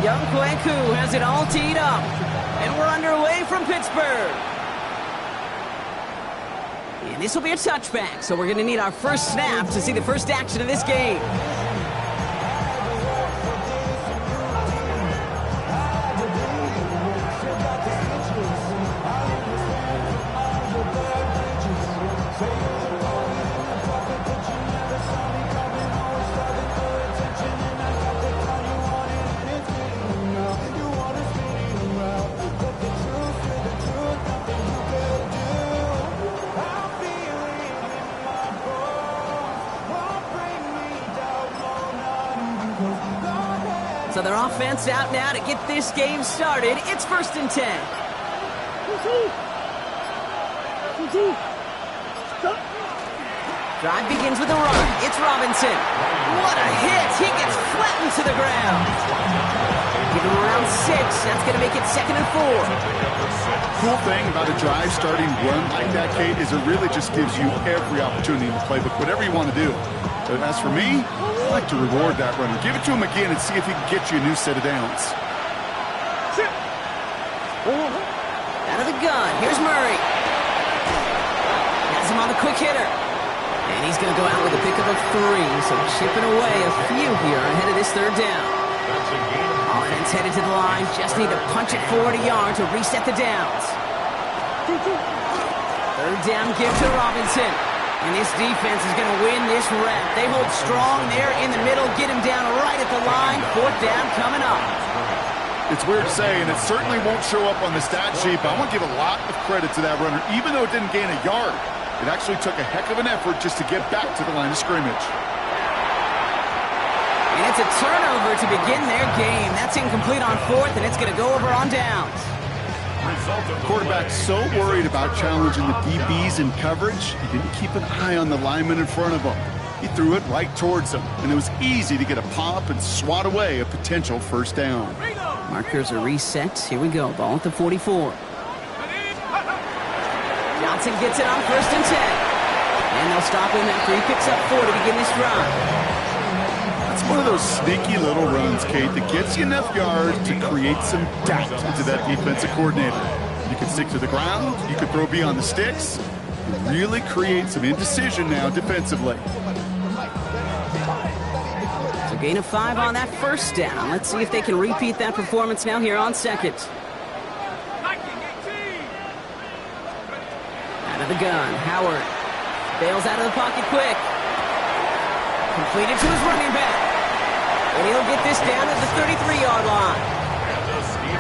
Young Kweku has it all teed up. And we're underway from Pittsburgh. And this will be a touchback, so we're going to need our first snap to see the first action of this game. So their offense out now to get this game started. It's 1st and 10. Drive begins with a run. It's Robinson. What a hit. He gets flattened to the ground. Give him around 6. That's going to make it 2nd and 4. Cool thing about a drive starting run like that, Kate, is it really just gives you every opportunity in the playbook, whatever you want to do. But as for me, I like to reward that runner. Give it to him again and see if he can get you a new set of downs. Out of the gun, here's Murray. Has him on the quick hitter. And he's going to go out with a pickup of 3, so chipping away a few here ahead of this 3rd down. Offense headed to the line, just need to punch it forward a yard to reset the downs. 3rd down give to Robinson. And this defense is going to win this rep. They hold strong there in the middle, get him down right at the line. 4th down coming up. It's weird to say, and it certainly won't show up on the stat sheet, but I want to give a lot of credit to that runner. Even though it didn't gain a yard, it actually took a heck of an effort just to get back to the line of scrimmage. And it's a turnover to begin their game. That's incomplete on 4th, and it's going to go over on downs. Quarterback's so worried about challenging the DBs in coverage, he didn't keep an eye on the lineman in front of him. He threw it right towards him, and it was easy to get a pop and swat away a potential 1st down. Markers are reset. Here we go. Ball at the 44. Johnson gets it on 1st and 10. And they'll stop him after he picks up 4 to begin this drive. It's one of those sneaky little runs, Kate, that gets you enough yards to create some doubt into that defensive coordinator. You can stick to the ground, you can throw beyond the sticks, and really create some indecision now defensively. So gain of 5 on that 1st down. Let's see if they can repeat that performance now here on 2nd. Out of the gun, Howard bails out of the pocket quick. Completed to his running back. And he'll get this down at the 33-yard line.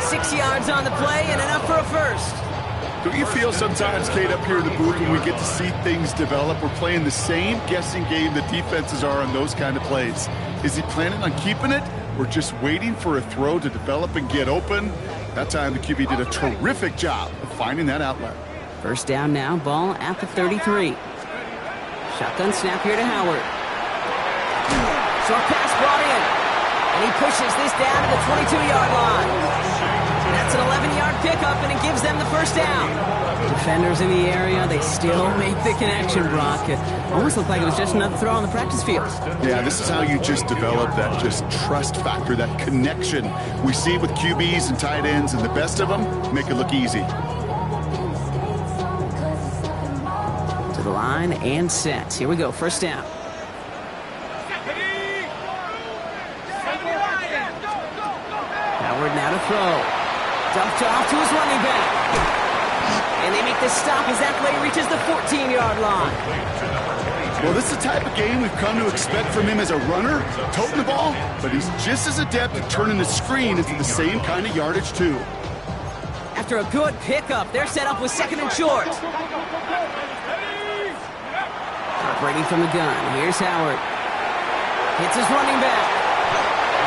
6 yards on the play and enough for a 1st. Don't you feel sometimes, Kate, up here in the booth when we get to see things develop, we're playing the same guessing game the defenses are on those kind of plays? Is he planning on keeping it or just waiting for a throw to develop and get open? That time the QB did a terrific job of finding that outlet. 1st down now, ball at the 33. Shotgun snap here to Howard. Short pass brought in. And he pushes this down to the 22-yard line. And that's an 11-yard pickup, and it gives them the 1st down. Defenders in the area, they still make the connection, Brock. It almost looked like it was just another throw on the practice field. Yeah, this is how you just develop that just trust factor, that connection. We see it with QBs and tight ends, and the best of them make it look easy. To the line and set. Here we go, 1st down. Howard now to throw. Dumped off to his running back. And they make the stop as that play reaches the 14-yard line. Well, this is the type of game we've come to expect from him as a runner, toting the ball, but he's just as adept at turning the screen into the same kind of yardage, too. After a good pickup, they're set up with 2nd and short. Operating from the gun, here's Howard. Hits his running back.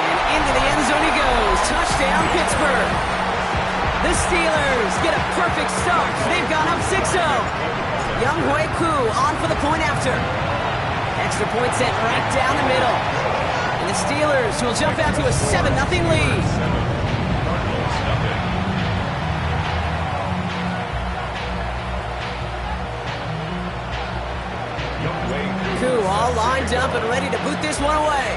And into the end zone he goes. Touchdown, Pittsburgh. The Steelers get a perfect start. They've gone up 6-0. Young Kweku on for the point after. Extra point set right down the middle. And the Steelers will jump out to a 7-0 lead. Kweku all lined up and ready to boot this one away.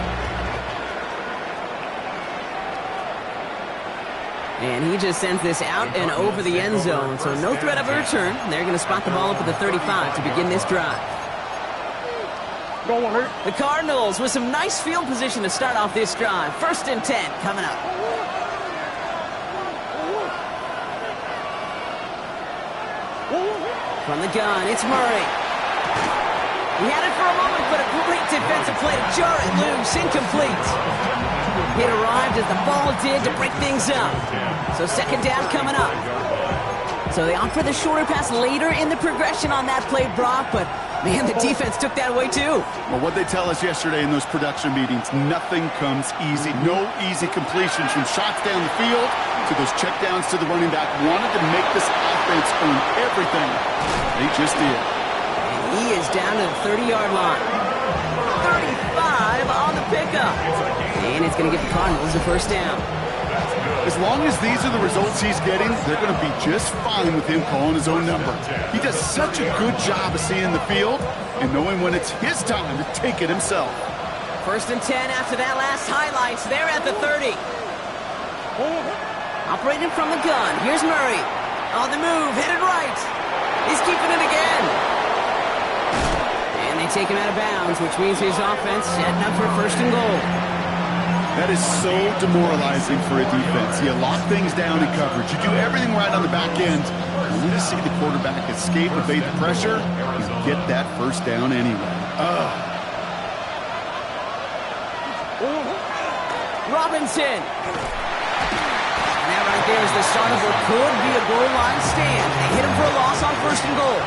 And he just sends this out and over the end zone, so no threat of a return. They're going to spot the ball up at the 35 to begin this drive. The Cardinals with some nice field position to start off this drive. 1st and 10 coming up. From the gun, it's Murray. He had it for a moment, but a great defensive play to jar it loose. Incomplete. It arrived as the ball did to break things up. So 2nd down coming up. So they opt for the shorter pass later in the progression on that play, Brock, but man, the defense took that away too. Well, what they tell us yesterday in those production meetings, nothing comes easy. No easy completions from shots down the field to those checkdowns to the running back. Wanted to make this offense earn everything. They just did. He is down to the 30-yard line. 35 on the pickup. And it's going to give the Cardinals a 1st down. As long as these are the results he's getting, they're going to be just fine with him calling his own number. He does such a good job of seeing the field and knowing when it's his time to take it himself. 1st and 10 after that last highlights. They're at the 30. Operating from the gun. Here's Murray. On the move, headed right. He's keeping it again. And they take him out of bounds, which means his offense setting up for 1st and goal. That is so demoralizing for a defense. You lock things down in coverage. You do everything right on the back end. Only to see the quarterback escape, evade the pressure, and get that 1st down anyway. Robinson. And that right there is the start of what could be a goal line stand. They hit him for a loss on 1st and goal.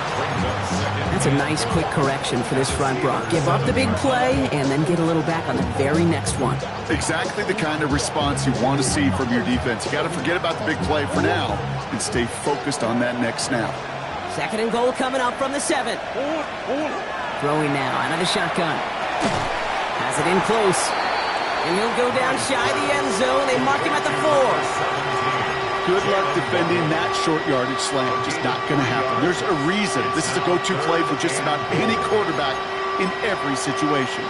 That's a nice quick correction for this front, Brock. Give up the big play and then get a little back on the very next one. Exactly the kind of response you want to see from your defense. You got to forget about the big play for now and stay focused on that next snap. 2nd and goal coming up from the 7. Throwing now out of the shotgun. Has it in close. And he'll go down shy of the end zone. They mark him at the 4. Good luck defending that short yardage slant. Just not going to happen. There's a reason. This is a go-to play for just about any quarterback in every situation.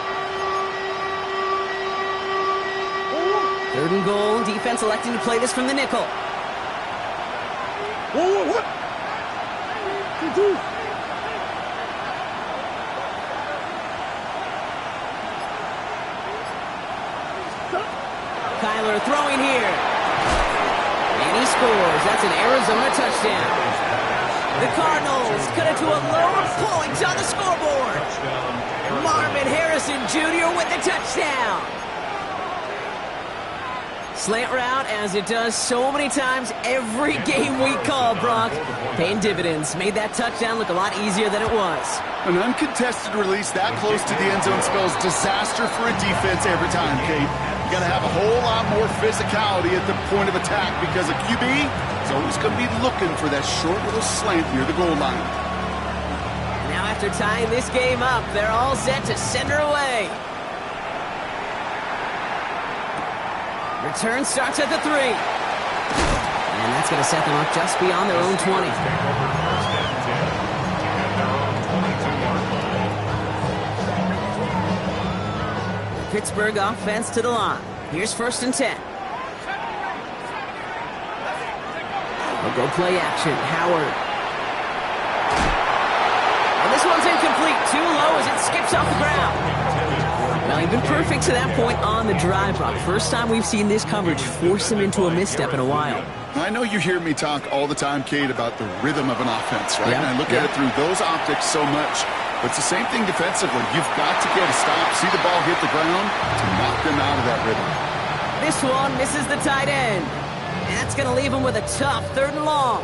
3rd and goal. Defense electing to play this from the nickel. Kyler throwing here. And he scores. That's an Arizona touchdown. The Cardinals cut it to a lower point on the scoreboard. Marvin Harrison Jr. with the touchdown. Slant route, as it does so many times every game we call, Brock. Paying dividends. Made that touchdown look a lot easier than it was. An uncontested release that close to the end zone spells disaster for a defense every time, Kate. You got to have a whole lot more physicality at the point of attack because a QB is always going to be looking for that short little slant near the goal line. Now after tying this game up, they're all set to send her away. Return starts at the 3. And that's going to set them up just beyond their own 20. Pittsburgh offense to the line. Here's 1st and 10. They'll go play action. Howard. And this one's incomplete. Too low as it skips off the ground. Well, he's been perfect to that point on the drive, Brock. First time we've seen this coverage force him into a misstep in a while. I know you hear me talk all the time, Kate, about the rhythm of an offense, right? Yeah. And I look at it through those optics so much. But it's the same thing defensively. You've got to get a stop, see the ball hit the ground to knock them out of that rhythm. This one misses the tight end. And that's going to leave him with a tough 3rd and long.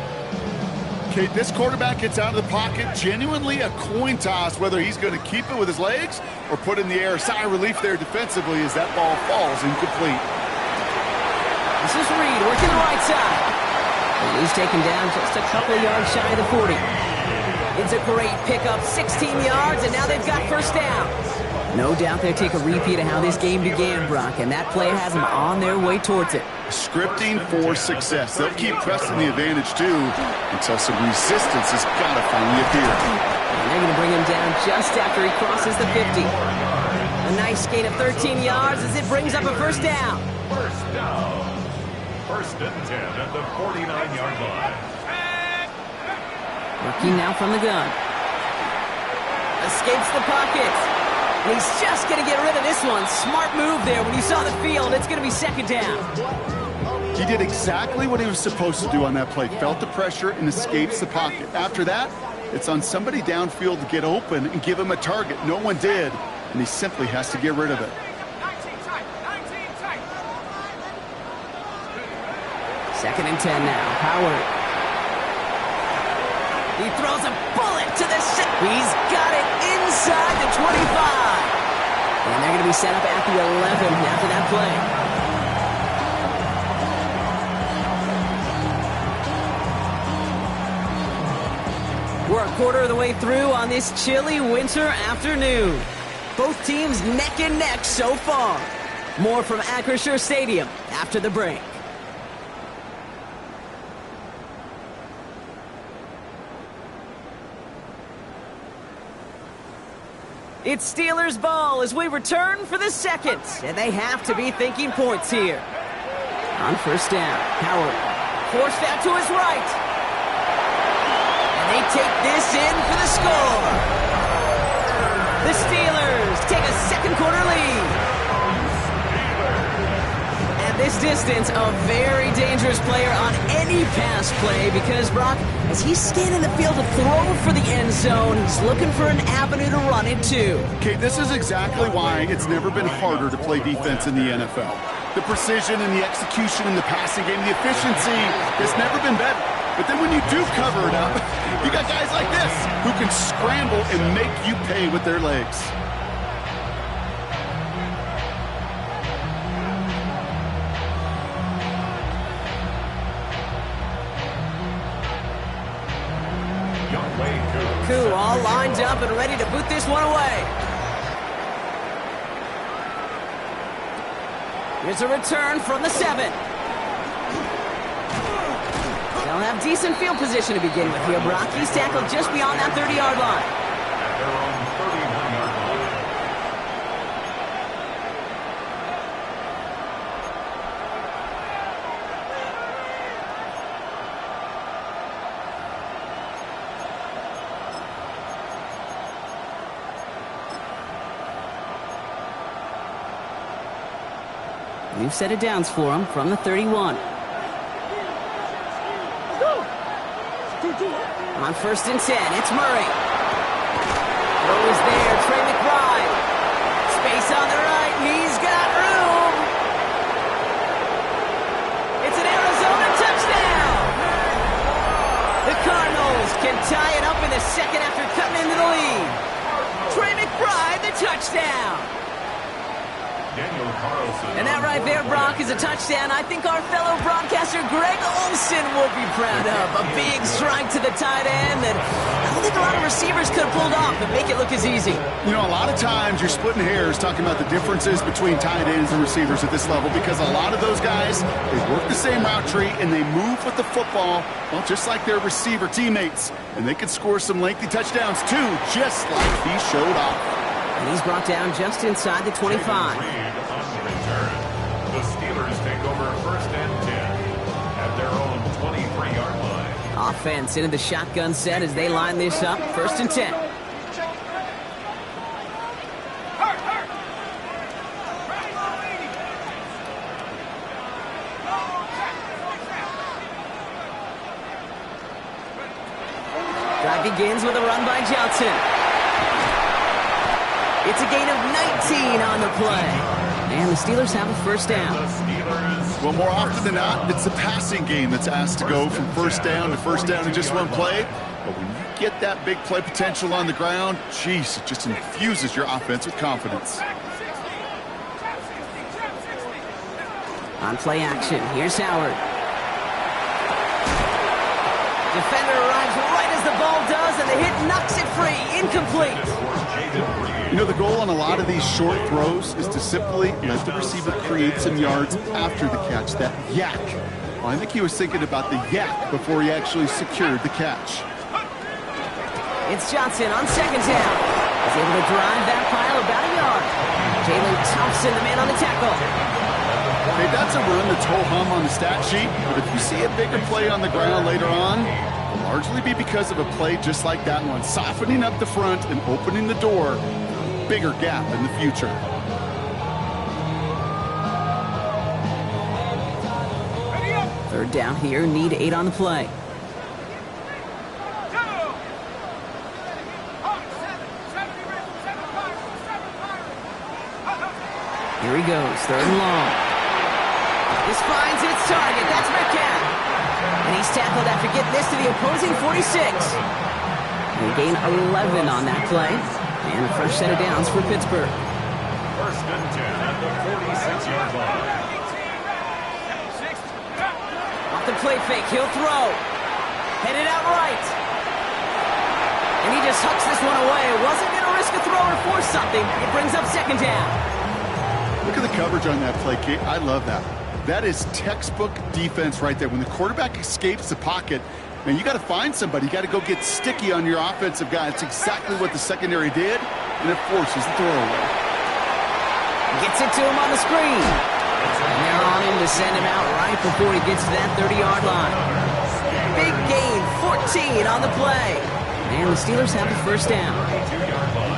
Kate, this quarterback gets out of the pocket, genuinely a coin toss, whether he's going to keep it with his legs or put in the air. Sigh of relief there defensively as that ball falls incomplete. This is Reed working the right side. And he's taken down just a couple of yards shy of the 40. It's a great pickup, 16 yards, and now they've got 1st down. No doubt they'll take a repeat of how this game began, Brock, and that play has them on their way towards it. Scripting for success. They'll keep pressing the advantage, too, until some resistance has got to finally appear. And they're going to bring him down just after he crosses the 50. A nice gain of 13 yards as it brings up a 1st down. First and 10 at the 49-yard line. Working now from the gun. Escapes the pocket. And he's just going to get rid of this one. Smart move there. When you saw the field, it's going to be second down. He did exactly what he was supposed to do on that play. Felt the pressure and escapes the pocket. After that, it's on somebody downfield to get open and give him a target. No one did, and he simply has to get rid of it. Second and 10 now. Howard. He throws a bullet to the set. He's got it inside the 25. And they're going to be set up at the 11 after that play. We're a quarter of the way through on this chilly winter afternoon. Both teams neck and neck so far. More from Acrisure Stadium after the break. It's Steelers ball as we return for the second, and they have to be thinking points here. On first down, Howard forced out to his right. They take this in for the score. The Steelers take a second quarter lead. At this distance, a very dangerous player on any pass play because, Brock, as he's scanning the field to throw for the end zone, he's looking for an avenue to run it to. Okay, this is exactly why it's never been harder to play defense in the NFL. The precision and the execution in the passing game, the efficiency has never been better. But then when you do cover it up, you got guys like this who can scramble and make you pay with their legs. Koo all lined up and ready to boot this one away. Here's a return from the 7. They'll have decent field position to begin with here, Brock. He's tackled just beyond that 30-yard line. At their own 31-yard line. New set of downs for him from the 31. On first and 10, it's Murray. Throw is there, Trey McBride. Space on the right, he's got room. It's an Arizona touchdown. The Cardinals can tie it up in the second after cutting into the lead. Trey McBride, the touchdown. And that right there, Brock, is a touchdown I think our fellow broadcaster Greg Olsen will be proud of. A big strike to the tight end that I don't think a lot of receivers could have pulled off and make it look as easy. You know, a lot of times you're splitting hairs talking about the differences between tight ends and receivers at this level because a lot of those guys, they work the same route tree and they move with the football, well, just like their receiver teammates. And they can score some lengthy touchdowns too, just like he showed off. And he's brought down just inside the 25. The Steelers take over first and 10 at their own 23-yard line. Offense into the shotgun set as they line this up. First and 10. Drive begins with a run by Johnson. It's a gain of 19 on the play. And the Steelers have a first down. Well, more often than not, it's the passing game that's asked to go from first down in just one play. But when you get that big play potential on the ground, geez, it just infuses your offense with confidence. On play action, here's Howard. Defender arrives right as the ball does, and the hit knocks it free. Incomplete. You know, the goal on a lot of these short throws is to simply let the receiver create some yards after the catch, that yak. Well, I think he was thinking about the yak before he actually secured the catch. It's Johnson on second down. He's able to drive that pile about a yard. Jalen Thompson, the man on the tackle. Hey, that's a run that's ho-hum on the stat sheet, but if you see a bigger play on the ground later on, it'll largely be because of a play just like that one, softening up the front and opening the door for a bigger gap in the future. Third down here, need 8 on the play. Here he goes, third and long. This finds its target, that's Metcalf. And he's tackled after getting this to the opposing 46. They gain 11 on that play. And a fresh set of downs for Pittsburgh. First and 10 at the 46-yard line. Off the play fake, he'll throw. Headed out right. And he just hucks this one away. Wasn't going to risk a throw or force something. It brings up second down. Look at the coverage on that play, Kate. I love that. That is textbook defense right there. When the quarterback escapes the pocket, man, you got to find somebody. You got to go get sticky on your offensive guy. It's exactly what the secondary did, and it forces the throw away. Gets it to him on the screen. And they're on him to send him out right before he gets to that 30-yard line. Big gain, 14 on the play. And the Steelers have the first down.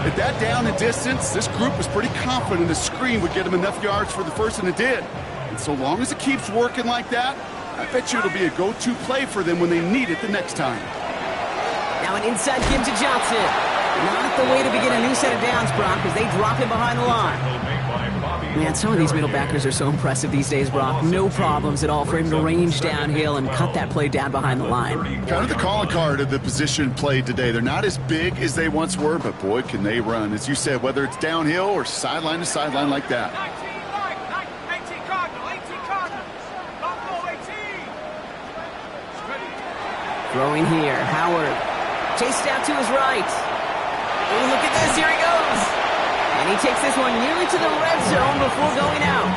At that down and distance, this group was pretty confident the screen would get them enough yards for the first, and it did. And so long as it keeps working like that, I bet you it'll be a go-to play for them when they need it the next time. Now an inside give to Johnson. Not the way to begin a new set of downs, Brock, as they drop him behind the line. Man, some of these middle backers are so impressive these days, Brock. No problems at all for him to range downhill and cut that play down behind the line. Kind of the calling card of the position played today. They're not as big as they once were, but boy, can they run. As you said, whether it's downhill or sideline to sideline like that. 18 Cardinals. Don't go 18. Throwing here, Howard. Chased out to his right. Oh, look at this, here he goes. And he takes this one nearly to the red zone before going out.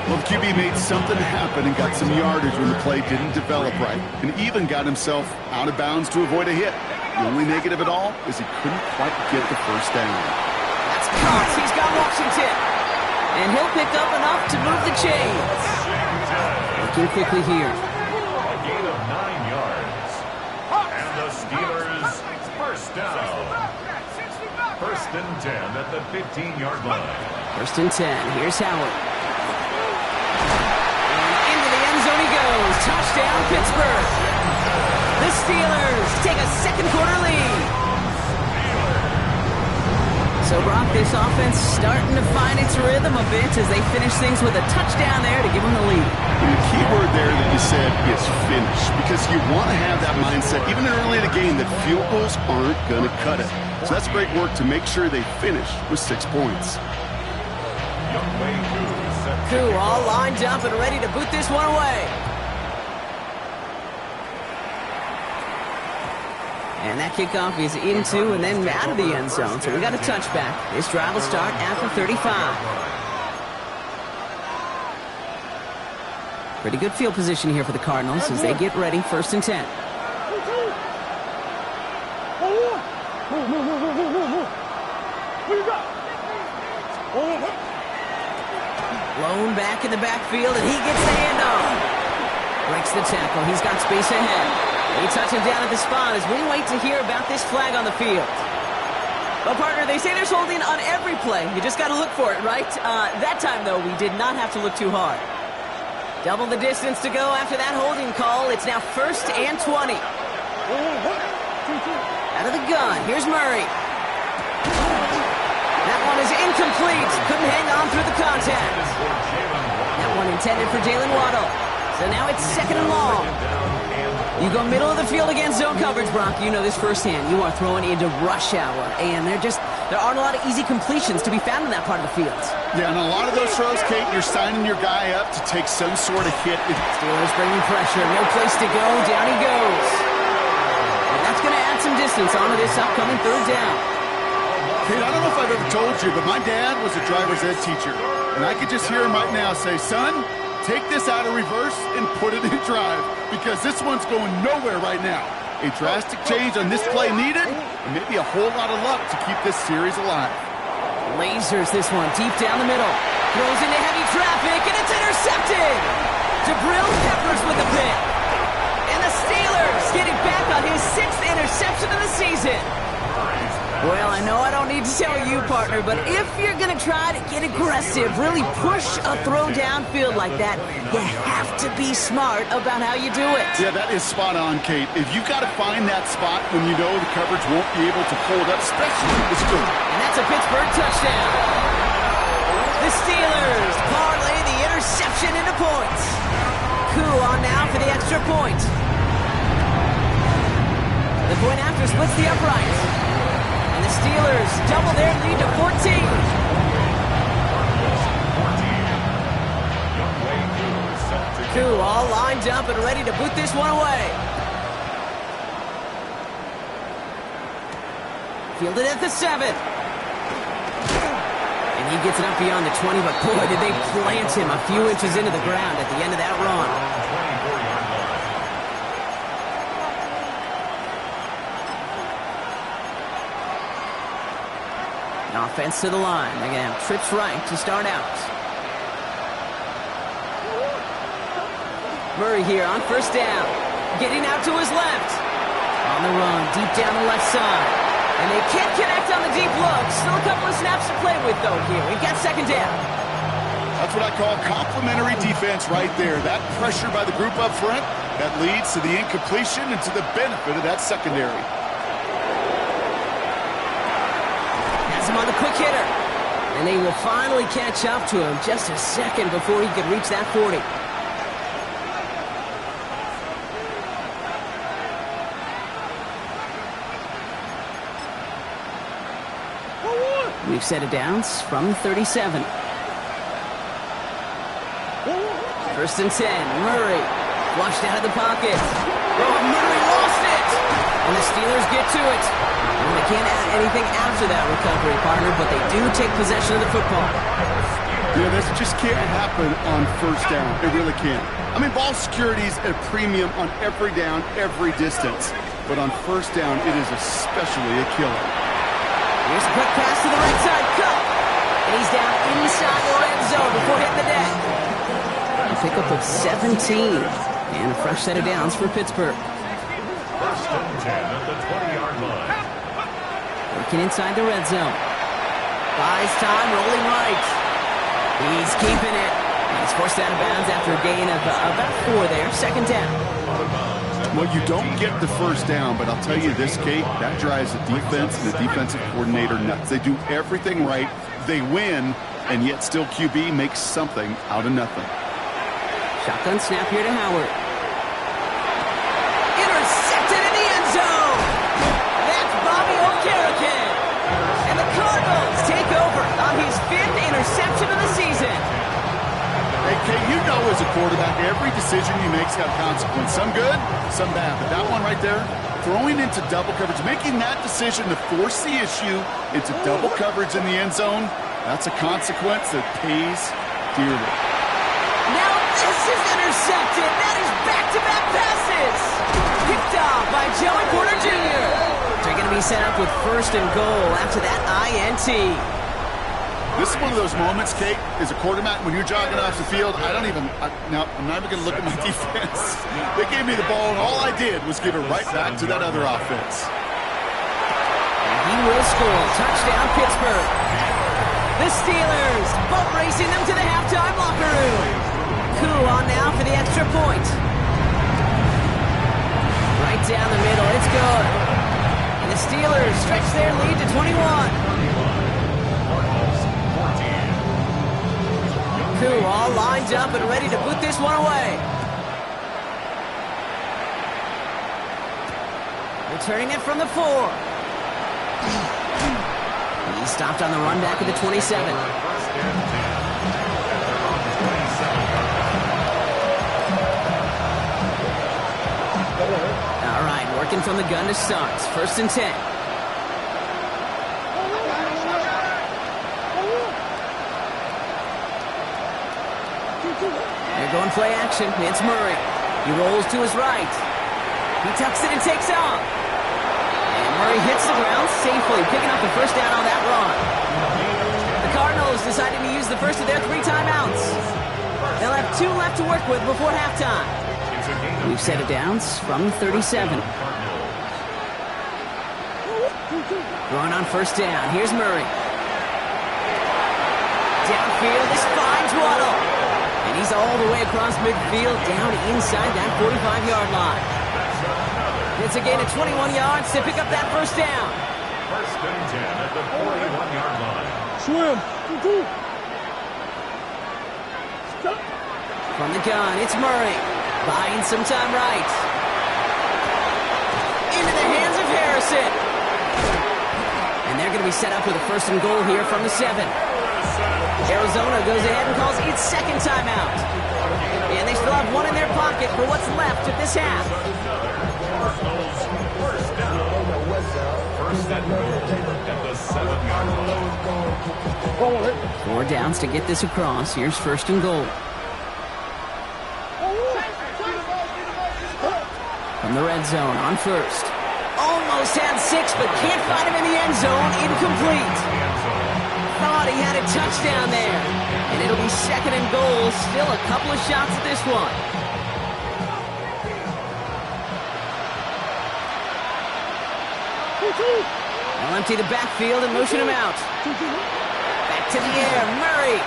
Well, the QB made something happen and got some yardage when the play didn't develop right, and even got himself out of bounds to avoid a hit. The only negative at all is he couldn't quite get the first down. That's caught. He's got Washington. And he'll pick up enough to move the chains. Looking quickly here. A gain of 9 yards. And the Steelers first down. First and 10 at the 15-yard line. First and 10. Here's Howard. And into the end zone he goes. Touchdown, Pittsburgh. The Steelers take a second quarter lead. So, Brock, this offense starting to find its rhythm a bit as they finish things with a touchdown there to give them the lead. And the key word there that you said is finish, because you want to have that mindset, even early in the game, that field goals aren't going to cut it. So that's great work to make sure they finish with 6 points. Koo all lined up and ready to boot this one away. And that kickoff is into and then out of the end zone. So we got a touchback. This drive will start after 35. Pretty good field position here for the Cardinals as they get ready. First and 10. Blown back in the backfield, and he gets the handoff. Breaks the tackle. He's got space ahead. They touch him down at the spot as we wait to hear about this flag on the field. Well, partner, they say there's holding on every play. You just got to look for it, right? That time, though, we did not have to look too hard. Double the distance to go after that holding call. It's now first and 20. Out of the gun. Here's Murray. That one is incomplete. Couldn't hang on through the contact. That one intended for Jalen Waddle. So now it's second and long. You go middle of the field against zone coverage, Brock. You know this firsthand. You are throwing into rush hour, and there aren't a lot of easy completions to be found in that part of the field. Yeah, and a lot of those throws, Kate, you're signing your guy up to take some sort of hit. Steelers bringing pressure. No place to go. Down he goes. And that's going to add some distance onto this upcoming third down. Kate, I don't know if I've ever told you, but my dad was a driver's ed teacher, and I could just hear him right now say, son, take this out of reverse and put it in drive, because this one's going nowhere right now. A drastic change on this play needed, and maybe a whole lot of luck to keep this series alive. Lasers this one deep down the middle. Throws into heavy traffic, and it's intercepted. Jabril Peppers with the pick. And the Steelers getting back on his 6th interception of the season. Well, I know I don't need to tell you, partner, but if you're going to try to get aggressive, really push a throw downfield like that, you have to be smart about how you do it. Yeah, that is spot on, Kate. If you've got to find that spot when you know the coverage won't be able to hold up, especially with the scoop. And that's a Pittsburgh touchdown. The Steelers parlay the interception into points. Koo on now for the extra point. The point after splits the uprights. And the Steelers double their lead to 14. Koo all lined up and ready to boot this one away. Fielded at the 7. And he gets it up beyond the 20, but boy, did they plant him a few inches into the ground at the end of that run. Offense to the line. They're going to have trips right to start out. Murray here on first down. Getting out to his left. On the run, deep down the left side. And they can't connect on the deep look. Still a couple of snaps to play with, though, here. We've got second down. That's what I call complimentary defense right there. That pressure by the group up front, that leads to the incompletion and to the benefit of that secondary. Him on the quick hitter. And they will finally catch up to him just a second before he could reach that 40. We've set it down from the 37. First and 10. Murray flushed out of the pocket. Oh, Murray lost it. And the Steelers get to it. And they can't add anything after that recovery, partner, but they do take possession of the football. Yeah, this just can't happen on first down. It really can't. I mean, ball security's at a premium on every down, every distance. But on first down, it is especially a killer. Here's a quick pass to the right side. Cup. And he's down inside the red zone before hitting the deck. A pickup of 17. And a fresh set of downs for Pittsburgh. First and 10 at the 20-yard line. Working inside the red zone. Buys time, rolling right. He's keeping it. He's forced out of bounds after a gain of about 4 there. Second down. Well, you don't get the first down, but I'll tell you this, Kate, that drives the defense and the defensive coordinator nuts. They do everything right. They win, and yet still QB makes something out of nothing. Shotgun snap here to Howard. Intercepted in the end zone. That's Bobby O'Carrican. And the Cardinals take over on his 5th interception of the season. Hey, Kate, you know as a quarterback, every decision you make has got consequence. Some good, some bad. But that one right there, throwing into double coverage, making that decision to force the issue into double coverage in the end zone, that's a consequence that pays dearly. Now this is intercepted. That is back-to-back passes. Picked off by Joey Porter Jr. They're going to be set up with first and goal after that INT. This is one of those moments, Kate, as a quarterback, when you're jogging off the field, I'm not even going to look at my defense. They gave me the ball, and all I did was give it right back to that other offense. And he will score. Touchdown, Pittsburgh. The Steelers boat racing them to the halftime locker room. Koo on now for the extra point. Right down the middle, it's good. And the Steelers stretch their lead to 21. Koo all lined up and ready to boot this one away. Returning it from the 4. He stopped on the run back at the 27. All right, working from the gun to start. First and 10. They're going play action. It's Murray. He rolls to his right. He tucks it and takes off. And Murray hits the ground safely, picking up the first down on that run. The Cardinals deciding to use the first of their 3 timeouts. They'll have 2 left to work with before halftime. We've set it down from 37. Going on first down. Here's Murray. Downfield, this finds Waddle. And he's all the way across midfield, down inside that 45-yard line. It's a gain of 21 yards to pick up that first down. First and 10 at the 41-yard line. Swim. From the gun, it's Murray. Buying some time right. Into the hands of Harrison. And they're going to be set up with a first and goal here from the 7. Arizona goes ahead and calls its second timeout. And they still have 1 in their pocket for what's left of this half. First down. First and goal at the 7-yard line. 4 downs to get this across. Here's first and goal. From the red zone on first. Almost had 6, but can't find him in the end zone. Incomplete. Thought he had a touchdown there. And it'll be second and goal. Still a couple of shots at this one. They'll empty the backfield and motion him out. Back to the air. Murray.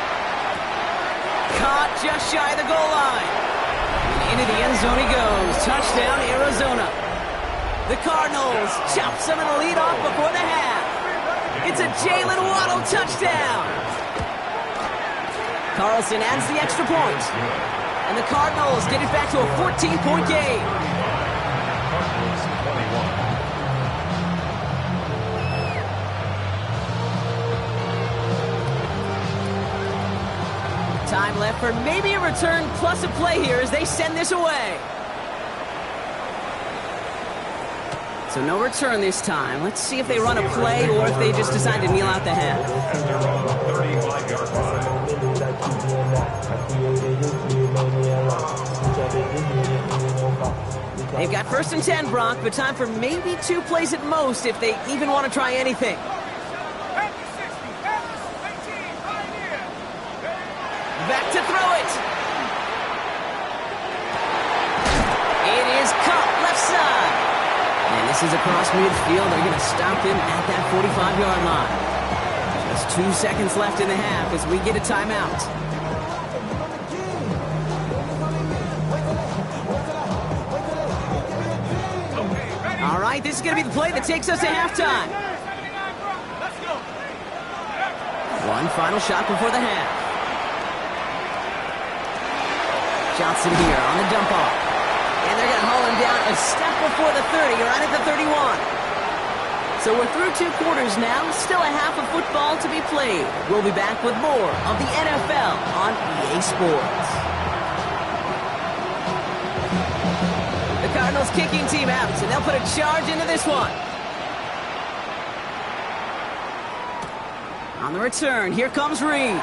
Caught just shy of the goal line. And into the end zone he goes. Touchdown, Arizona. The Cardinals chop some of the lead off before the half. It's a Jalen Waddle touchdown. Carlson adds the extra point. And the Cardinals get it back to a 14-point game. Cardinals 21. Time left for maybe a return plus a play here as they send this away. So no return this time. Let's see if they run a play or if they just decide to kneel out the half. At their own 35-yard line. They've got first and 10, Brock, but time for maybe 2 plays at most if they even want to try anything. Back to throw it. It is caught left side. And this is across midfield. They're going to stop him at that 45-yard line. Just 2 seconds left in the half as we get a timeout. All right, this is going to be the play that takes us to halftime. One final shot before the half. Johnson here on the dump off. And they're going to haul him down a step before the 30, right at the 31. So we're through 2 quarters now. Still a half of football to be played. We'll be back with more of the NFL on EA Sports. The Cardinals kicking team out, and they'll put a charge into this one. On the return, here comes Reed.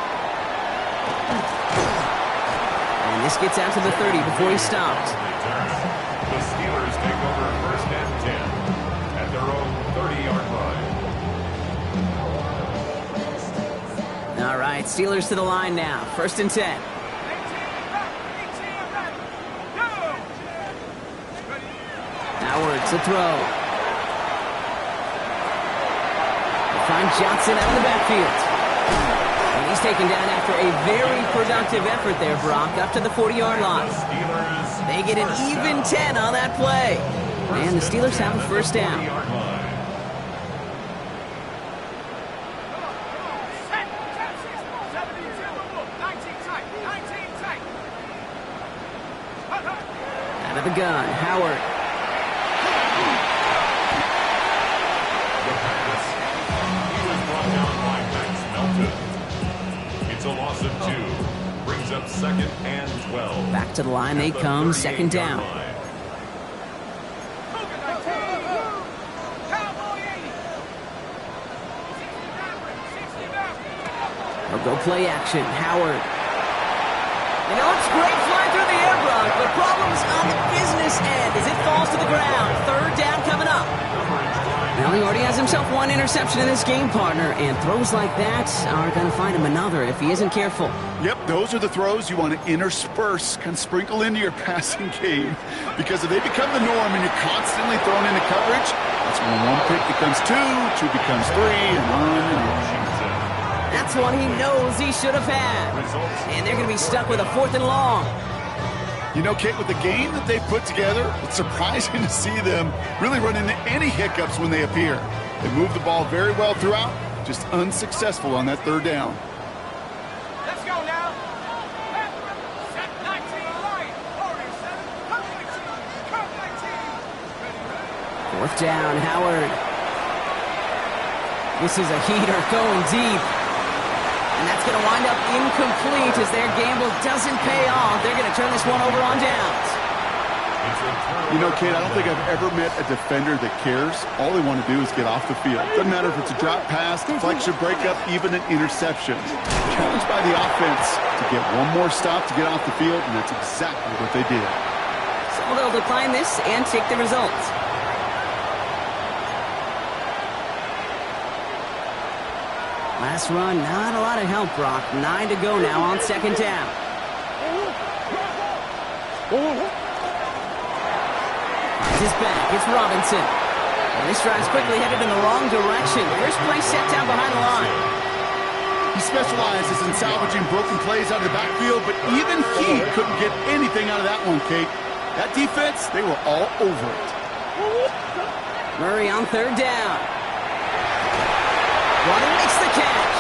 And this gets out to the 30 before he stopped. The Steelers take over first and 10 at their own 30-yard line. All right, Steelers to the line now. First and 10. Howard to throw. They find Johnson out of the backfield. And he's taken down after a very productive effort there, Brock, up to the 40-yard line. They get an even 10 on that play. And the Steelers have a first down. Out of the gun, Howard. It's a loss of 2. Brings up second and 12. Back to the line they come, second down. They'll go play action. Howard. You know, it's great flying through the air, Brock, but problems on the business end as it falls to the ground. Third down coming up. Well, he already has himself one interception in this game, partner, and throws like that are going to find him another if he isn't careful. Yep, those are the throws you want to intersperse, kind of sprinkle into your passing game. Because if they become the norm and you're constantly thrown into coverage, that's when one pick becomes two becomes three, and on and on. That's one he knows he should have had. And they're going to be stuck with a 4th and long. You know, Kate, with the game that they've put together, it's surprising to see them really run into any hiccups when they appear. They move the ball very well throughout, just unsuccessful on that 3rd down. Let's go now. Set 19 right. 47. Come 19. Come 19. 4th down, Howard. This is a heater going deep. And that's going to wind up incomplete as their gamble doesn't pay off. They're going to turn this one over on downs. You know, Kate, I don't think I've ever met a defender that cares. All they want to do is get off the field. Doesn't matter if it's a drop pass, deflection, breakup, even an interception. Challenged by the offense to get one more stop to get off the field, and that's exactly what they did. So they'll decline this and take the results. Last run, not a lot of help, Brock. 9 to go now on 2nd down. Finds his back. It's Robinson. And this drive's quickly headed in the wrong direction. First play set down behind the line. He specializes in salvaging broken plays out of the backfield, but even he couldn't get anything out of that one, Kate. That defense, they were all over it. Murray on 3rd down. Water makes the catch.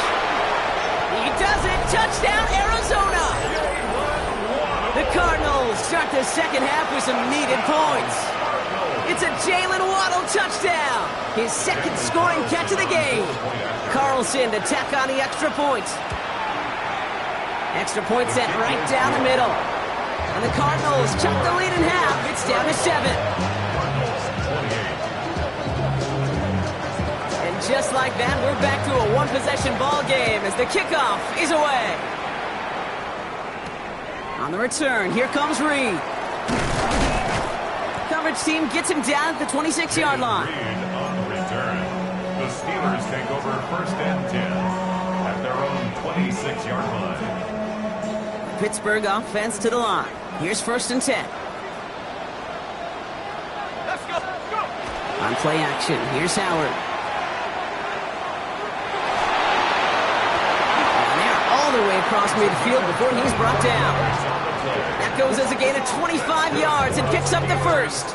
He does it. Touchdown, Arizona. The Cardinals start the 2nd half with some needed points. It's a Jalen Waddle touchdown. His 2nd scoring catch of the game. Carlson to tack on the extra point. Extra point set right down the middle. And the Cardinals chop the lead in half. It's down to 7. Just like that, we're back to a one-possession ball game as the kickoff is away. On the return, here comes Reed. Coverage team gets him down at the 26-yard line. Reed on the return. The Steelers take over 1st and 10 at their own 26-yard line. Pittsburgh offense to the line. Here's 1st and 10. Let's go. Go. On play action, here's Howard. All the way across midfield before he's brought down. That goes as a gain of 25 yards and picks up the 1st.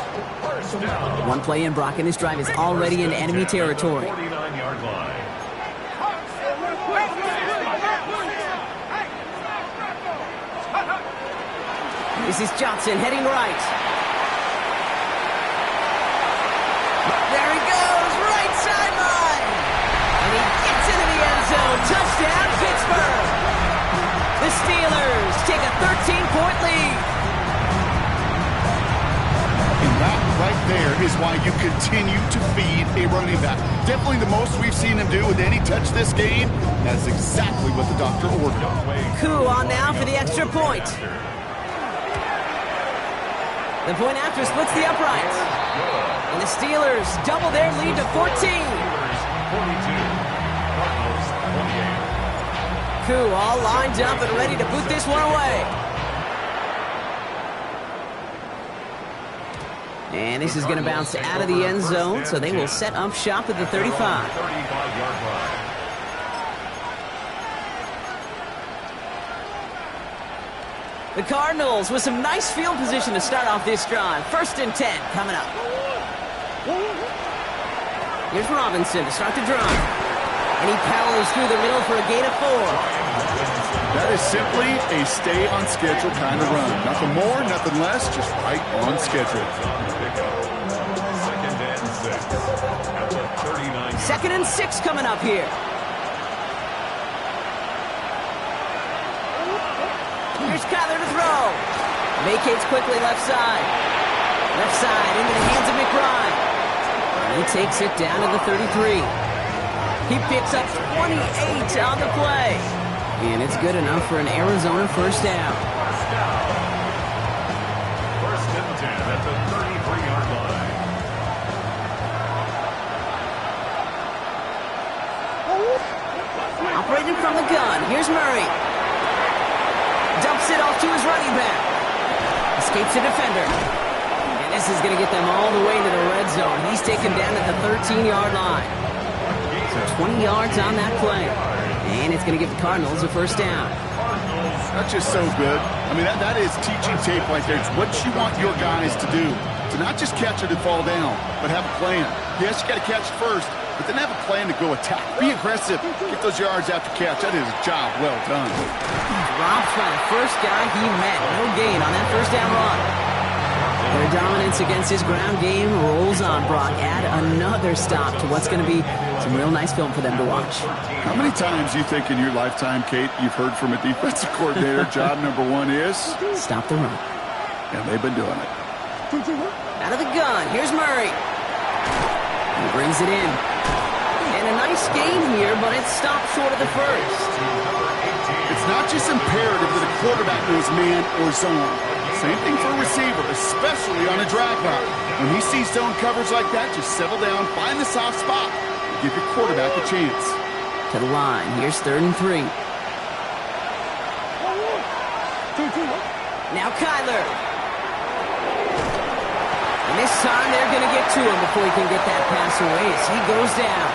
One play in, Brock, and this drive is already in enemy territory. 49-yard line. This is Johnson heading right. There he goes, right sideline. And he gets into the end zone. Touchdown, Pittsburgh. The Steelers take a 13-point lead. And that right there is why you continue to feed a running back. Definitely the most we've seen him do with any touch this game. That's exactly what the doctor ordered. Coup on now for the extra point. The point after splits the uprights. And the Steelers double their lead to 14. Coup all lined up and ready to boot this one away. And this is going to bounce out of the end zone, so they will set up shop at the 35. 35-yard line. The Cardinals with some nice field position to start off this drive. 1st and 10 coming up. Here's Robinson to start the drive. And he powers through the middle for a gain of 4. That is simply a stay-on-schedule kind of run. Nothing more, nothing less, just right on schedule. 2nd and 6 at the 39. 2nd and 6 coming up here. Here's Kyler to throw. Vacates quickly left side. Left side into the hands of McBride. And he takes it down to the 33. He picks up 28 on the play. And it's good enough for an Arizona 1st down. 1st and 10 at the 33-yard line. Operating from the gun. Here's Murray. Dumps it off to his running back. Escapes a defender. And this is going to get them all the way into the red zone. He's taken down at the 13-yard line. So 20 yards on that play. And it's going to give the Cardinals a first down. That's just so good. I mean, that is teaching tape right there. It's what you want your guys to do. To not just catch it and fall down, but have a plan. Yes, you got to catch it first, but then have a plan to go attack. Be aggressive. Get those yards after catch. That is a job well done. Drops by the first guy he met. No gain on that first down run. Their dominance against his ground game rolls on, Brock. Add another stop to what's going to be some real nice film for them to watch. How many times do you think in your lifetime, Kate, you've heard from a defensive coordinator, job number one is? Stop the run. And they've been doing it. Out of the gun, here's Murray. He brings it in. And a nice gain here, but it's stopped short of the first. It's not just imperative that a quarterback knows man or zone. Same thing for a receiver, especially on a drag route. When he sees zone coverage like that, just settle down, find the soft spot, and give your quarterback a chance. To the line, here's 3rd and 3. Now Kyler. And this time they're going to get to him before he can get that pass away as he goes down.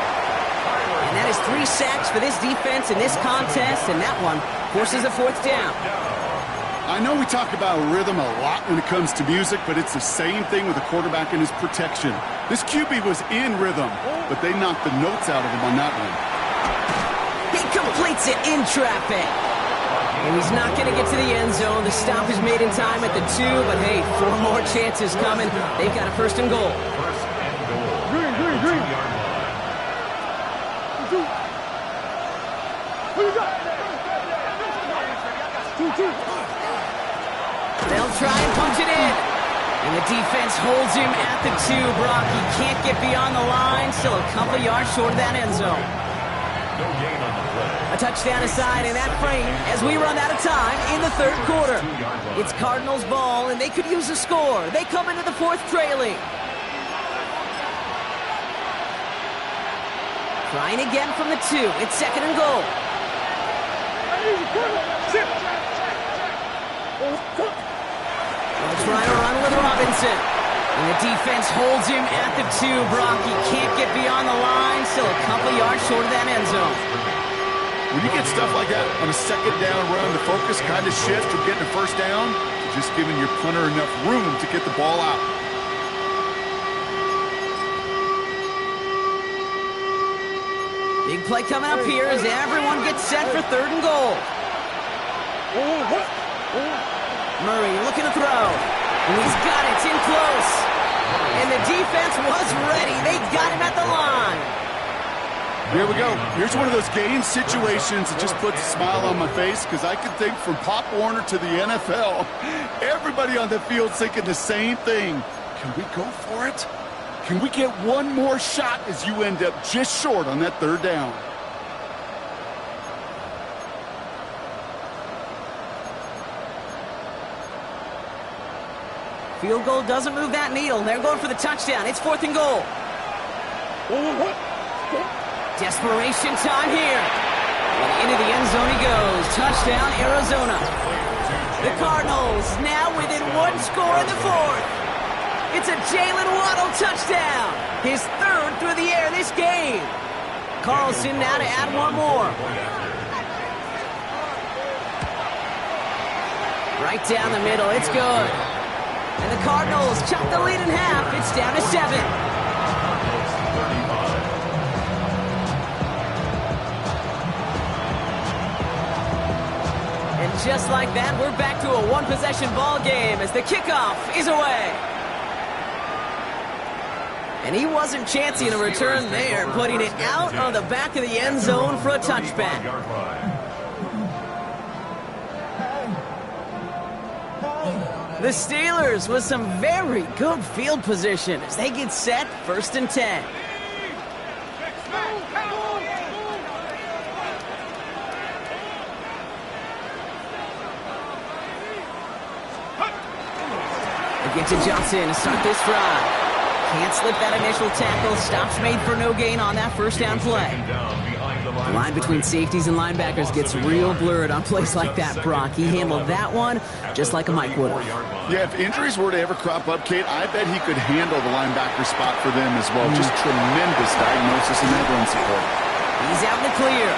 And that is 3 sacks for this defense in this contest, and that one forces a 4th down. I know we talk about rhythm a lot when it comes to music, but it's the same thing with a quarterback and his protection. This QB was in rhythm, but they knocked the notes out of him on that one. He completes it in traffic. And he's not going to get to the end zone. The stop is made in time at the 2, but hey, 4 more chances coming. They've got a 1st and goal. Green. They'll try and punch it in. And the defense holds him at the 2, Brock. He can't get beyond the line. Still a couple yards short of that end zone. No gain on the play. A touchdown aside in that frame as we run out of time in the 3rd quarter. It's Cardinals ball, and they could use a score. They come into the 4th trailing. Trying again from the 2. It's 2nd and goal. They'll try to run with Robinson. And the defense holds him at the 2, Brock. He can't get beyond the line. Still a couple yards short of that end zone. When you get stuff like that on a 2nd down run, the focus kind of shifts from getting a 1st down to just giving your punter enough room to get the ball out. Big play coming up here as everyone gets set for 3rd and goal. Murray looking to throw. And he's got it. It's in close. And the defense was ready. They got him at the line. Here we go. Here's one of those game situations that just puts a smile on my face because I can think from Pop Warner to the NFL, everybody on the field thinking the same thing. Can we go for it? Can we get one more shot as you end up just short on that 3rd down? Field goal doesn't move that needle. They're going for the touchdown. It's 4th and goal. Desperation time here. And into the end zone he goes. Touchdown, Arizona. The Cardinals now within 1 score in the 4th. It's a Jalen Waddle touchdown. His 3rd through the air this game. Carlson now to add 1 more. Right down the middle. It's good. And the Cardinals chop the lead in half. It's down to 7. And just like that, we're back to a 1-possession ball game as the kickoff is away. And he wasn't chancing a return there, putting it out on the back of the end zone for a touchback. The Steelers with some very good field position as they get set 1st and 10. They get to Johnson to start this drive. Can't slip that initial tackle. Stops made for no gain on that 1st down play. line between safeties and linebackers gets real blurred on plays like that, Brock. He handled that one just like a Mike would have. Yeah, if injuries were to ever crop up, Kate, I bet he could handle the linebacker spot for them as well. Just tremendous diagnosis and that run support. He's out in the clear.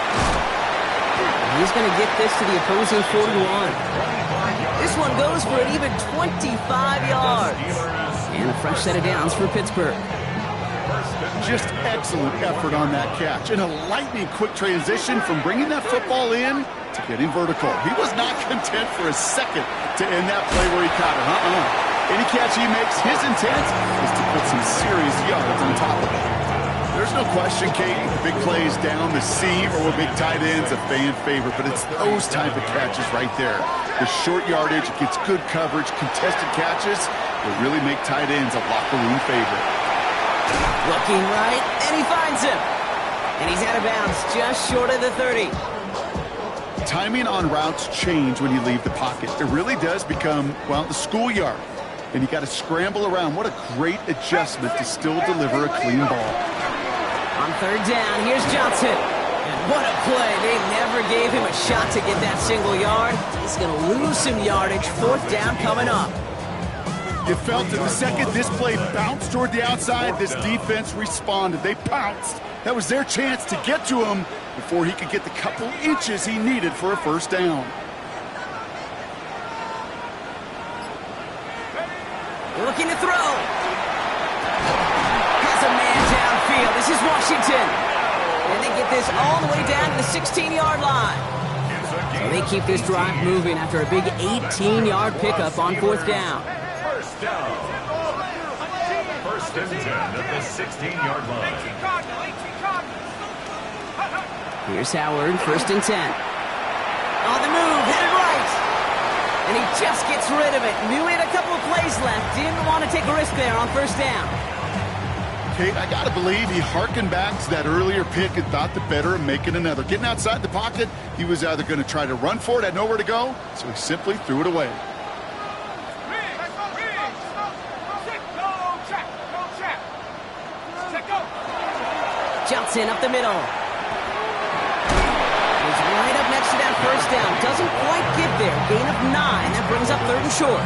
He's going to get this to the opposing 41. This one goes for an even 25 yards. And a fresh set of downs for Pittsburgh. Just excellent effort on that catch. And a lightning quick transition from bringing that football in to getting vertical. He was not content for a second to end that play where he caught it. Any catch he makes, his intent is to put some serious yards on top of it. There's no question, Kate, the big plays down the seam or with big tight ends, a fan favorite, but it's those type of catches right there. The short yardage, it gets good coverage, contested catches will really make tight ends a locker room favorite. Looking right, and he finds him. And he's out of bounds, just short of the 30. Timing on routes change when you leave the pocket. It really does become, well, the schoolyard. And you got to scramble around. What a great adjustment to still deliver a clean ball. On third down, here's Johnson. And what a play. They never gave him a shot to get that single yard. He's going to lose some yardage. Fourth down coming up. You felt it the second this play bounced toward the outside, this defense responded. They pounced. That was their chance to get to him before he could get the couple inches he needed for a first down. Looking to throw. Has a man downfield. This is Washington. And they get this all the way down to the 16-yard line. So they keep this drive moving after a big 18-yard pickup on fourth down. First down. First and 10 at the 16-yard line. Here's Howard, first and 10. On the move, headed right. And he just gets rid of it. Knew he had a couple of plays left. Didn't want to take a risk there on first down. Kate, I got to believe he harkened back to that earlier pick and thought the better of making another. Getting outside the pocket, he was either going to try to run for it, had nowhere to go, so he simply threw it away. Johnson up the middle. He's right up next to that first down. Doesn't quite get there. Gain of 9. That brings up third and short.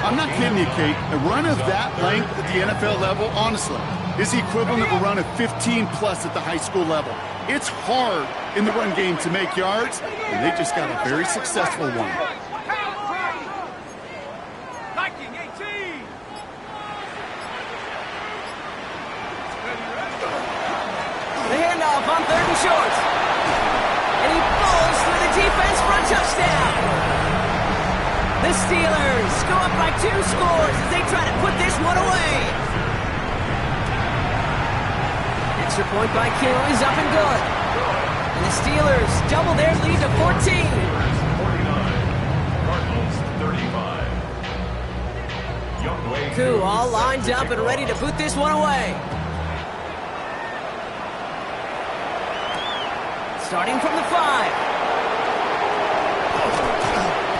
I'm not kidding you, Kate. A run of that length at the NFL level, honestly, is the equivalent of a run of 15-plus at the high school level. It's hard in the run game to make yards, and they just got a very successful one. On third and short. And he falls through the defense for a touchdown. The Steelers go up by 2 scores as they try to put this one away. Extra point by Q is up and good. And the Steelers double their lead to 14. 49. Cardinals 35. Q all lined up and ready to put this one away. Starting from the 5.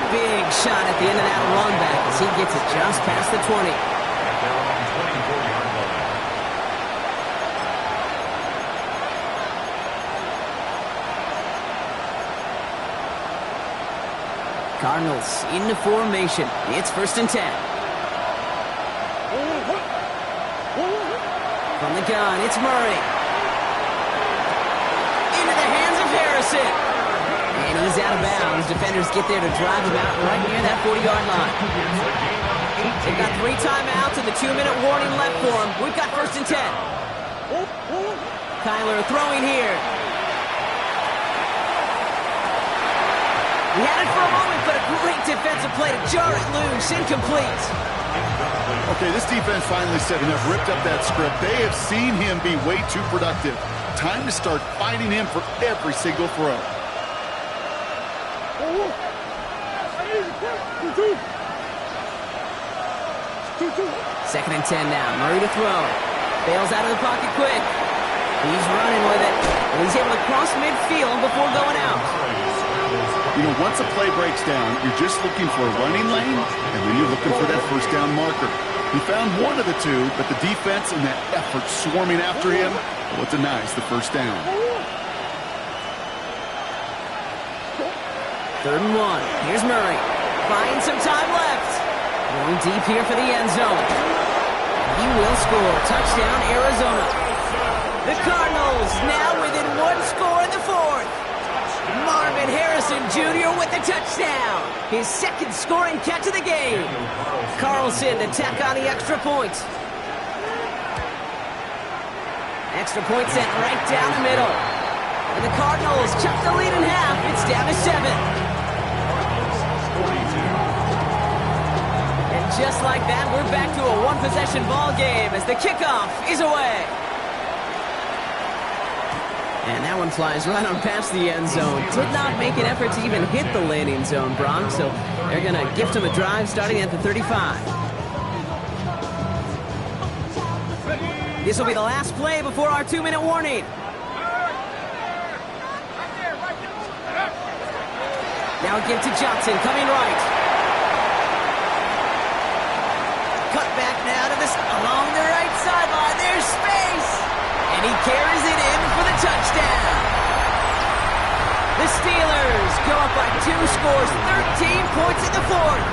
Big shot at the end of that run back as he gets it just past the 20. Cardinals into formation. It's first and 10. From the gun, it's Murray. And he's out of bounds. Defenders get there to drive him out right near that 40-yard line. They've got 3 timeouts and the 2-minute warning left for him. We've got first and 10. Kyler throwing here. He had it for a moment, but a great defensive play to jar it loose. Incomplete. Okay, this defense finally set enough, ripped up that script. They have seen him be way too productive. Time to start fighting him for every single throw. Second and 10 now. Murray to throw. Bails out of the pocket quick. He's running with it. And he's able to cross midfield before going out. You know, once a play breaks down, you're just looking for a running lane, and then you're looking for that first down marker. He found one of the two, but the defense and that effort swarming after him, well, it denies the first down. 3rd and 1. Here's Murray. Buying some time left. Going deep here for the end zone. He will score. Touchdown, Arizona. The Cardinals now within 1 score in the 4th. Marvin Harrison Jr. with the touchdown. His 2nd scoring catch of the game. Carlson to tack on the extra point. Extra point sent right down the middle. And the Cardinals cut the lead in half. It's down to 7. And just like that, we're back to a one-possession ball game as the kickoff is away. And that one flies right on past the end zone. Did not make an effort to even hit the landing zone, Bronx. So they're going to gift him a drive starting at the 35. This will be the last play before our 2-minute warning. Now give to Johnson, coming right. Cut back now to this along the right sideline. There's space. And he carries it in for the touchdown. The Steelers go up by 2 scores, 13 points in the 4th.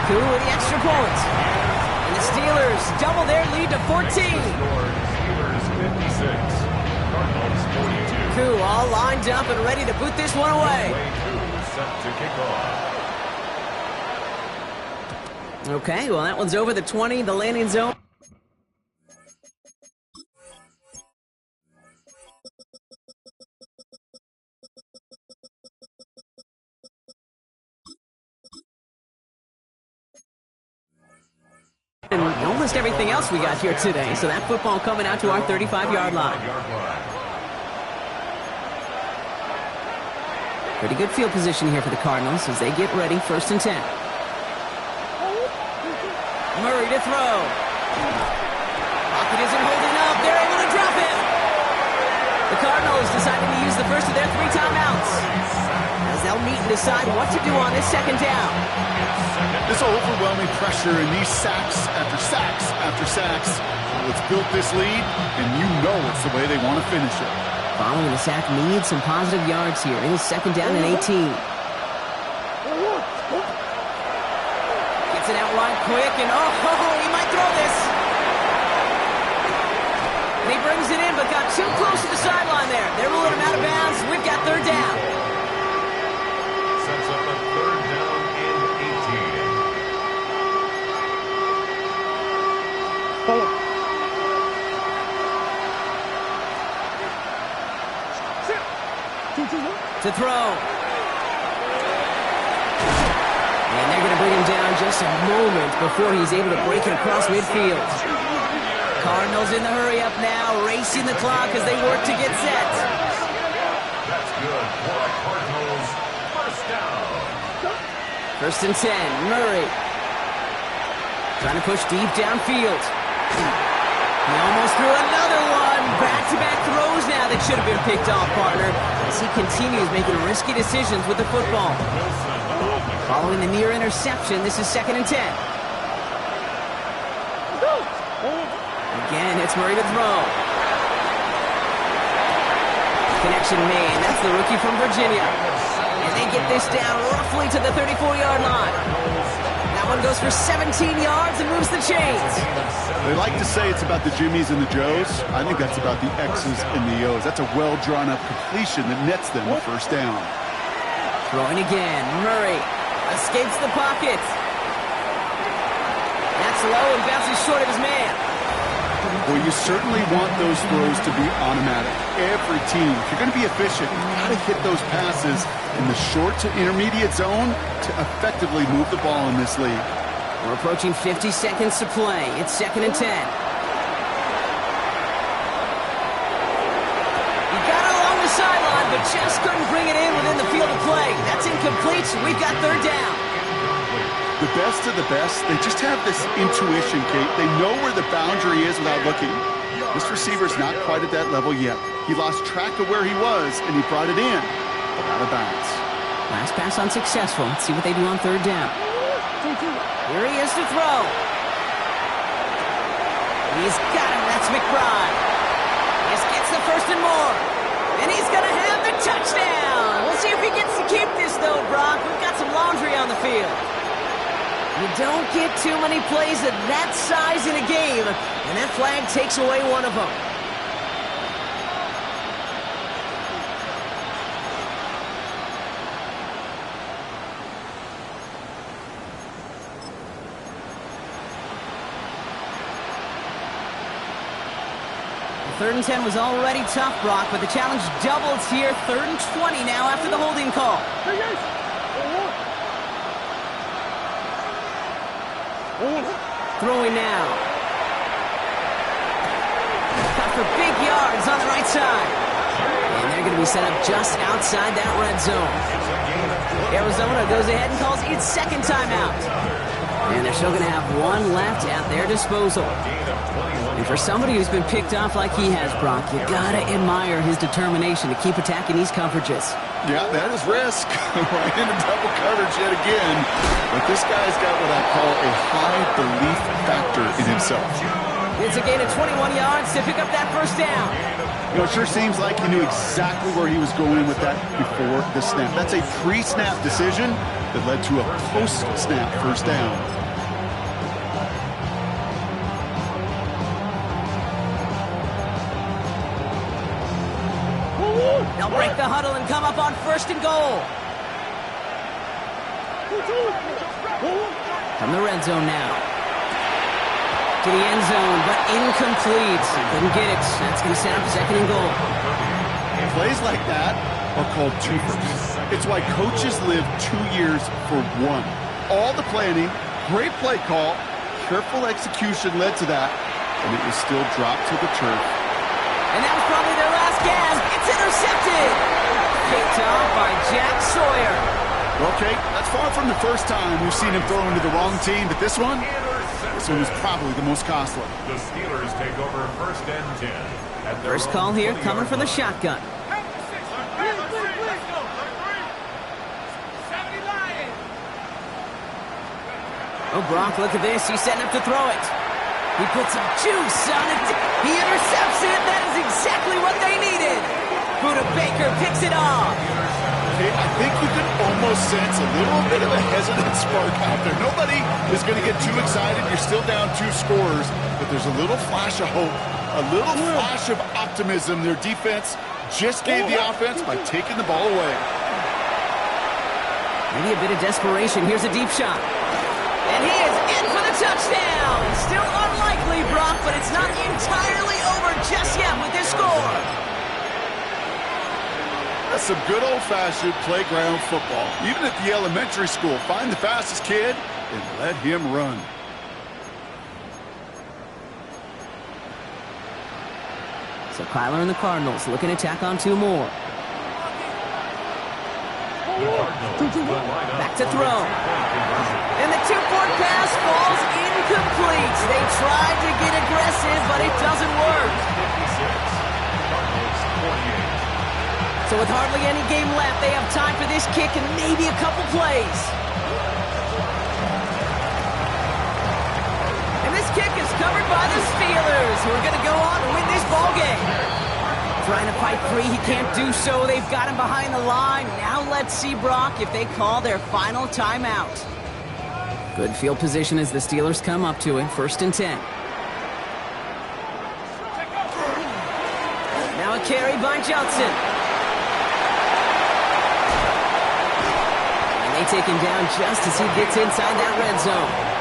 Koo with the extra point. And the Steelers double their lead to 14. Steelers 56, Cardinals 42. Koo all lined up and ready to boot this one away. Set to kick off. Okay, well that one's over the 20, the landing zone. And almost everything else we got here today. So that football coming out to our 35-yard line. Pretty good field position here for the Cardinals as they get ready, 1st and 10. Murray to throw. Pocket isn't holding up. They're able to drop it. The Cardinals deciding to use the first of their 3 timeouts as they'll meet and decide what to do on this 2nd down. This overwhelming pressure and these sacks after sacks after sacks. It's built this lead, and you know it's the way they want to finish it. Following the sack needs some positive yards here. It is 2nd down and 18. Gets it out wide quick, and he might throw this. And he brings it in, but got too close to the sideline there. They're ruling him out of bounds. We've got 3rd down. Sets up a 3rd down and 18. To throw. And they're going to bring him down just a moment before he's able to break it across midfield. Cardinals in the hurry up now, racing the clock as they work to get set. That's good for the Cardinals. 1st down. 1st and 10, Murray. Trying to push deep downfield. He almost threw another one. Back-to-back throws now that should have been picked off, partner, as he continues making risky decisions with the football. Following the near interception, this is 2nd and 10. Again, it's Murray to throw. Connection made. That's the rookie from Virginia. And they get this down roughly to the 34-yard line. That one goes for 17 yards and moves the chains. They like to say it's about the Jimmies and the Joes. I think that's about the X's and the O's. That's a well-drawn-up completion that nets them a 1st down. Throwing again. Murray escapes the pocket. That's low and bounces short of his man. Well, you certainly want those throws to be automatic. Every team, if you're going to be efficient, you've got to hit those passes in the short to intermediate zone to effectively move the ball in this league. We're approaching 50 seconds to play. It's 2nd and 10. He got it along the sideline, but just couldn't bring it in within the field of play. That's incomplete. We've got 3rd down. The best of the best, they just have this intuition, Kate. They know where the boundary is without looking. This receiver's not quite at that level yet. He lost track of where he was, and he brought it in, but out of bounds. Last pass unsuccessful. Let's see what they do on 3rd down. Here he is to throw. He's got him. That's McBride. This gets the 1st and more. And he's going to have the touchdown. You don't get too many plays of that size in a game, and that flag takes away one of them. Third and 10 was already tough, Brock, but the challenge doubles here. 3rd and 20 now after the holding call. Throwing now. Cut for big yards on the right side. And they're going to be set up just outside that red zone. Arizona goes ahead and calls its second timeout. And they're still going to have one left at their disposal. And for somebody who's been picked off like he has, Brock, you gotta admire his determination to keep attacking these coverages. Yeah, that is risk. Right into double coverage yet again. But this guy's got what I call a high belief factor in himself. It's a gain of 21 yards to pick up that first down. You know, it sure seems like he knew exactly where he was going with that before the snap. That's a pre-snap decision that led to a post-snap first down. They'll break the huddle and come up on 1st and goal. From the red zone now. To the end zone, but incomplete. Couldn't get it. That's going to set up 2nd and goal. Plays like that are called twofers. It's why coaches live 2 years for one. All the planning, great play call, careful execution led to that, and it was still dropped to the turf. And that was probably their last gasp. It's intercepted. Picked off by Jack Sawyer. Okay, that's far from the first time we've seen him throw into the wrong team, but this one was probably the most costly. The Steelers take over 1st and 10. First call here coming from the shotgun. Oh, Brock, look at this. He's setting up to throw it. He puts some juice on it. He intercepts it. That is exactly what they needed. Buda Baker picks it off. Okay, I think you can almost sense a little bit of a hesitant spark out there. Nobody is going to get too excited. You're still down 2 scores, but there's a little flash of hope, a little flash of optimism. Their defense just gave the offense by taking the ball away. Maybe a bit of desperation. Here's a deep shot. And he is in for the touchdown. Still unlikely, Brock, but it's not entirely over just yet with this score. That's some good old-fashioned playground football. Even at the elementary school, find the fastest kid and let him run. So Kyler and the Cardinals looking to tack on 2 more. Back to throw. And the 2-point pass falls incomplete. They tried to get aggressive, but it doesn't work. So with hardly any game left, they have time for this kick and maybe a couple plays. And this kick is covered by the Steelers, who are going to go on and win this ball game. Trying to fight free, he can't do so. They've got him behind the line. Now let's see, Brock, if they call their final timeout. Good field position as the Steelers come up to it. 1st and 10. Now a carry by Johnson. And they take him down just as he gets inside that red zone.